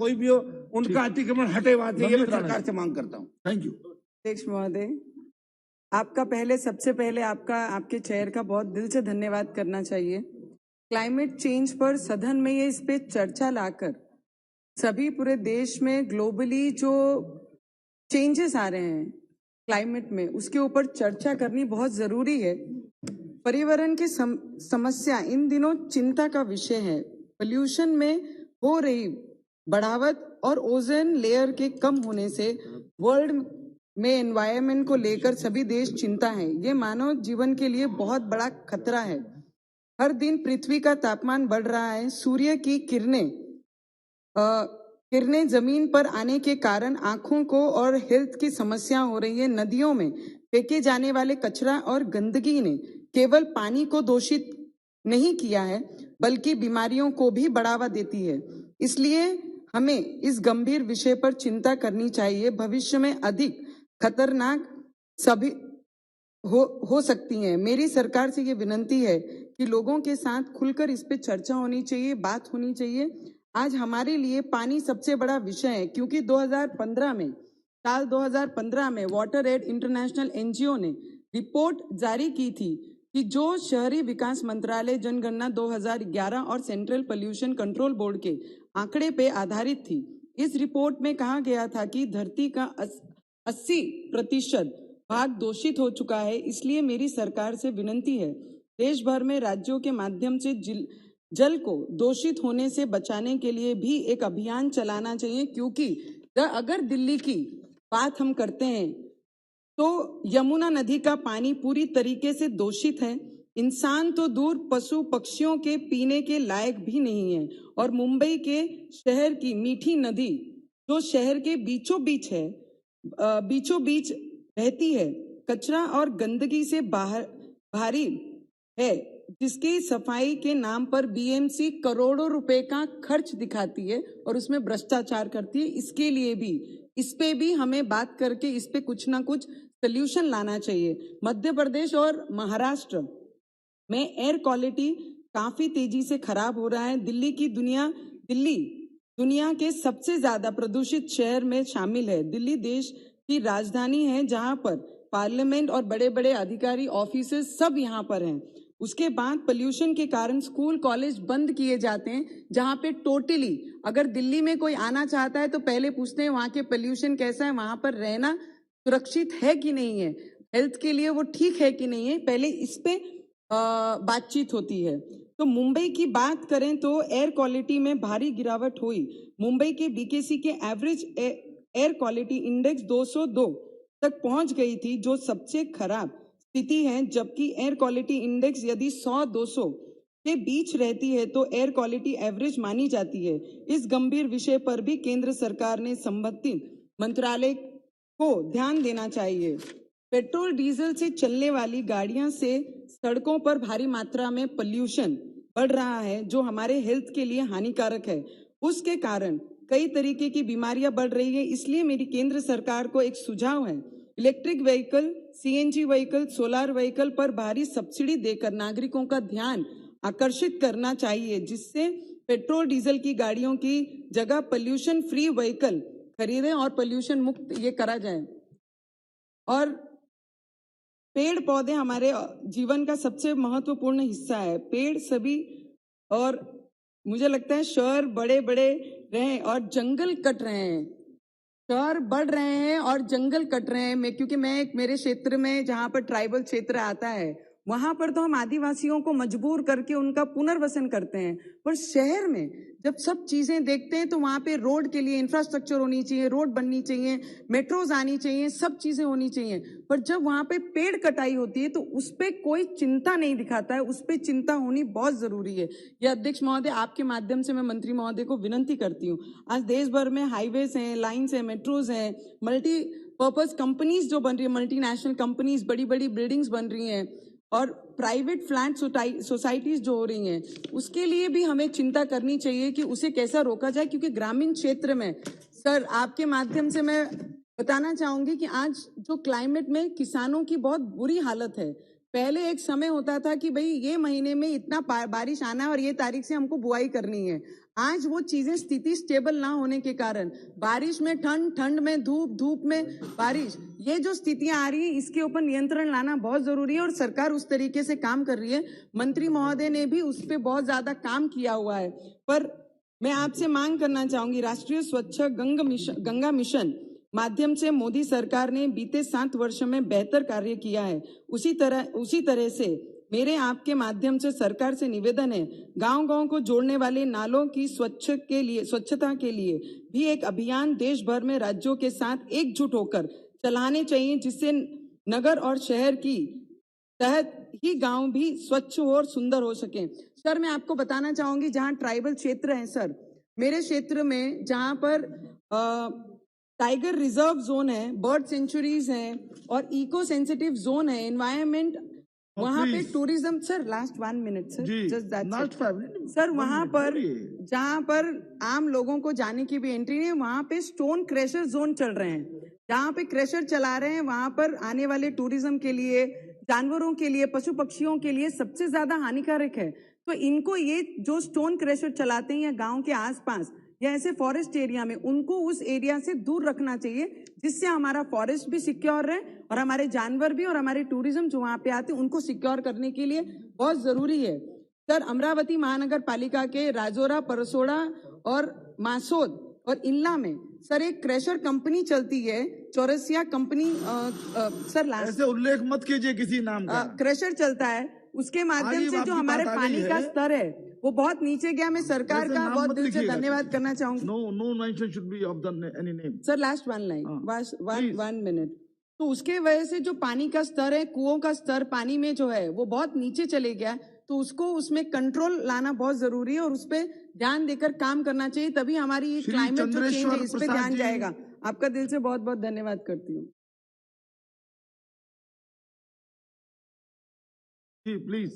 कोई भी हो उनका अतिक्रमण हटेवा चाहिए, मैं सरकार से मांग करता हूँ। Thank you. अध्यक्ष महोदय, सबसे पहले आपके चेयर का बहुत दिल से धन्यवाद करना चाहिए। क्लाइमेट चेंज पर सदन में ये इस पे चर्चा लाकर सभी पूरे देश में ग्लोबली जो चेंजेस आ रहे हैं क्लाइमेट में, उसके ऊपर चर्चा करनी बहुत जरूरी है। पर्यावरण की समस्या इन दिनों चिंता का विषय है। पोल्यूशन में हो रही बढ़ावट और ओजोन लेयर के कम होने से वर्ल्ड में एनवायरनमेंट को लेकर सभी देश चिंता है। ये मानव जीवन के लिए बहुत बड़ा खतरा है। हर दिन पृथ्वी का तापमान बढ़ रहा है। सूर्य की किरणें जमीन पर आने के कारण आंखों को और हेल्थ की समस्या हो रही है। नदियों में फेंके जाने वाले कचरा और गंदगी ने केवल पानी को दूषित नहीं किया है, बल्कि बीमारियों को भी बढ़ावा देती है। इसलिए हमें इस गंभीर विषय पर चिंता करनी चाहिए। भविष्य में अधिक खतरनाक सभी हो सकती हैं। मेरी सरकार से ये विनती है कि लोगों के साथ खुलकर इस पे चर्चा होनी चाहिए, बात होनी चाहिए। आज हमारे लिए पानी सबसे बड़ा विषय है, क्योंकि साल 2015 में वाटर एड इंटरनेशनल एनजीओ ने रिपोर्ट जारी की थी कि जो शहरी विकास मंत्रालय जनगणना 2011 और सेंट्रल पोल्यूशन कंट्रोल बोर्ड के आंकड़े पे आधारित थी। इस रिपोर्ट में कहा गया था कि धरती का 80% भाग दूषित हो चुका है। इसलिए मेरी सरकार से विनती है, देश भर में राज्यों के माध्यम से जल को दूषित होने से बचाने के लिए भी एक अभियान चलाना चाहिए। क्योंकि अगर दिल्ली की बात हम करते हैं तो यमुना नदी का पानी पूरी तरीके से दूषित है। इंसान तो दूर, पशु पक्षियों के पीने के लायक भी नहीं है। और मुंबई के शहर की मीठी नदी जो शहर के बीचों बीच रहती है, कचरा और गंदगी से भारी है, जिसकी सफाई के नाम पर बीएमसी करोड़ों रुपए का खर्च दिखाती है और उसमें भ्रष्टाचार करती है। इस पे भी हमें बात करके इस पे कुछ ना कुछ सोल्यूशन लाना चाहिए। मध्य प्रदेश और महाराष्ट्र में एयर क्वालिटी काफी तेजी से खराब हो रहा है। दिल्ली दुनिया के सबसे ज्यादा प्रदूषित शहर में शामिल है। दिल्ली देश की राजधानी है, जहां पर पार्लियामेंट और बड़े बड़े अधिकारी ऑफिसेस सब यहाँ पर हैं। उसके बाद पोल्यूशन के कारण स्कूल कॉलेज बंद किए जाते हैं, जहां पे टोटली अगर दिल्ली में कोई आना चाहता है तो पहले पूछते हैं वहां के पोल्यूशन कैसा है, वहां पर रहना सुरक्षित है कि नहीं है, हेल्थ के लिए वो ठीक है कि नहीं है, पहले इस पे बातचीत होती है। तो मुंबई की बात करें तो एयर क्वालिटी में भारी गिरावट हुई। मुंबई के बीकेसी के एवरेज एयर क्वालिटी इंडेक्स 202 तक पहुंच गई थी, जो सबसे खराब स्थिति है। जबकि एयर क्वालिटी इंडेक्स यदि 100-200 के बीच रहती है तो एयर क्वालिटी एवरेज मानी जाती है। इस गंभीर विषय पर भी केंद्र सरकार ने संबंधित मंत्रालय को ध्यान देना चाहिए। पेट्रोल डीजल से चलने वाली गाड़ियां से सड़कों पर भारी मात्रा में पोल्यूशन बढ़ रहा है, जो हमारे हेल्थ के लिए हानिकारक है। उसके कारण कई तरीके की बीमारियां बढ़ रही है। इसलिए मेरी केंद्र सरकार को एक सुझाव है, electric vehicle, CNG vehicle, solar vehicle पर भारी सब्सिडी देकर नागरिकों का ध्यान आकर्षित करना चाहिए, जिससे पेट्रोल डीजल की गाड़ियों की जगह पोल्यूशन फ्री व्हीकल खरीदें और पोल्यूशन मुक्त ये करा जाए। और पेड़ पौधे हमारे जीवन का सबसे महत्वपूर्ण हिस्सा है। पेड़ सभी, और मुझे लगता है शहर बड़े बड़े रहे और जंगल कट रहे हैं, शहर बढ़ रहे हैं और जंगल कट रहे हैं। क्योंकि मेरे क्षेत्र में जहां पर ट्राइबल क्षेत्र आता है, वहां पर तो हम आदिवासियों को मजबूर करके उनका पुनर्वसन करते हैं। पर शहर में जब सब चीजें देखते हैं तो वहां पे रोड के लिए इंफ्रास्ट्रक्चर होनी चाहिए, रोड बननी चाहिए, मेट्रोज आनी चाहिए, सब चीजें होनी चाहिए। पर जब वहां पे पेड़ कटाई होती है तो उस पर कोई चिंता नहीं दिखाता है। उस पर चिंता होनी बहुत जरूरी है। यह अध्यक्ष महोदय, आपके माध्यम से मैं मंत्री महोदय को विनती करती हूँ, आज देश भर में हाईवेज हैं, लाइन्स हैं, मेट्रोज हैं, मल्टीपर्पज कंपनीज जो बन रही है, मल्टीनेशनल कंपनीज, बड़ी बड़ी बिल्डिंग्स बन रही हैं और प्राइवेट फ्लैट सोसाइटीज जो हो रही हैं, उसके लिए भी हमें चिंता करनी चाहिए कि उसे कैसा रोका जाए। क्योंकि ग्रामीण क्षेत्र में, सर आपके माध्यम से मैं बताना चाहूंगी कि आज जो क्लाइमेट में किसानों की बहुत बुरी हालत है। पहले एक समय होता था कि भाई ये महीने में इतना बारिश आना है और ये तारीख से हमको बुआई करनी है। आज वो चीजें स्थिति स्टेबल ना होने के कारण, बारिश में ठंड, ठंड में धूप, धूप में बारिश, ये जो स्थितियां आ रही है इसके ऊपर नियंत्रण लाना बहुत जरूरी है और सरकार उस तरीके से काम कर रही है। मंत्री महोदय ने भी उस पर बहुत ज्यादा काम किया हुआ है। पर मैं आपसे मांग करना चाहूंगी, राष्ट्रीय स्वच्छ गंगा मिशन माध्यम से मोदी सरकार ने बीते 7 वर्षों में बेहतर कार्य किया है। उसी तरह से मेरे आपके माध्यम से सरकार से निवेदन है, गांव-गांव को जोड़ने वाले नालों की स्वच्छता के लिए भी एक अभियान देश भर में राज्यों के साथ एकजुट होकर चलाने चाहिए, जिससे नगर और शहर की तहत ही गांव भी स्वच्छ और सुंदर हो सके। सर, मैं आपको बताना चाहूंगी, जहां ट्राइबल क्षेत्र है सर, मेरे क्षेत्र में जहां पर टाइगर रिजर्व जोन है, बर्ड सेंचुरीज है और इको सेंसिटिव जोन है, एनवायरमेंट, वहां पे tourism, sir last 1 minute sir, just that's it sir, वहां पर जहां पर आम लोगों को जाने की भी एंट्री नहीं, वहां पे स्टोन क्रशर जोन चल रहे हैं, जहां पे क्रशर चला रहे हैं, वहां पर आने वाले टूरिज्म के लिए, जानवरों के लिए, पशु पक्षियों के लिए सबसे ज्यादा हानिकारक है। तो इनको, ये जो स्टोन क्रशर चलाते हैं या गांव के आसपास या ऐसे फॉरेस्ट एरिया में, उनको उस एरिया से दूर रखना चाहिए, जिससे हमारा फॉरेस्ट भी सिक्योर रहे और हमारे जानवर भी और हमारे टूरिज्म जो वहां पे आते हैं उनको सिक्योर करने के लिए बहुत जरूरी है। सर, अमरावती महानगर पालिका के राजौरा, परसोड़ा और मासोद और इल्ला में सर एक क्रशर कंपनी चलती है, चौरसिया कंपनी, सर लास्ट ऐसे उल्लेख मत कीजिए किसी नाम का। क्रशर चलता है, उसके माध्यम से जो हमारे पानी का स्तर है वो बहुत नीचे गया। मैं सरकार का बहुत दिल से धन्यवाद करना चाहूंगी। No mention should be of the any name. Sir last 1 line, 1 minute. तो उसके वजह से जो पानी का स्तर है, कुओं का स्तर पानी में जो है वो बहुत नीचे चले गया, तो उसको उसमें कंट्रोल लाना बहुत जरूरी है और उस पर ध्यान देकर काम करना चाहिए, तभी हमारी ये क्लाइमेट जो चेंज है इस पे ध्यान जाएगा। आपका दिल से बहुत बहुत धन्यवाद करती हूँ। प्लीज